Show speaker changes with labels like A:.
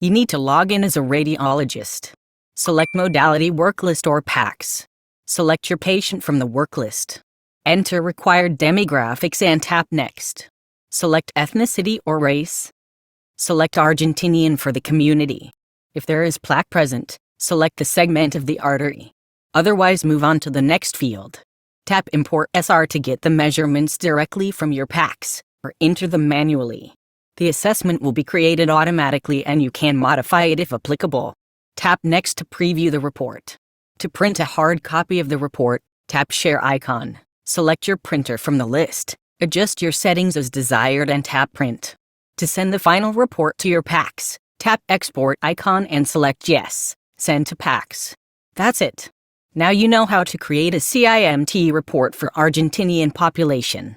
A: You need to log in as a radiologist. Select modality worklist or PACS. Select your patient from the worklist. Enter required demographics and tap Next. Select ethnicity or race. Select Argentinian for the community. If there is plaque present, select the segment of the artery. Otherwise, move on to the next field. Tap Import SR to get the measurements directly from your PACS, or enter them manually. The assessment will be created automatically and you can modify it if applicable. Tap Next to preview the report. To print a hard copy of the report, tap Share icon. Select your printer from the list. Adjust your settings as desired and tap Print. To send the final report to your PACS, tap Export icon and select Yes. Send to PACS. That's it. Now you know how to create a CIMT report for Argentinian population.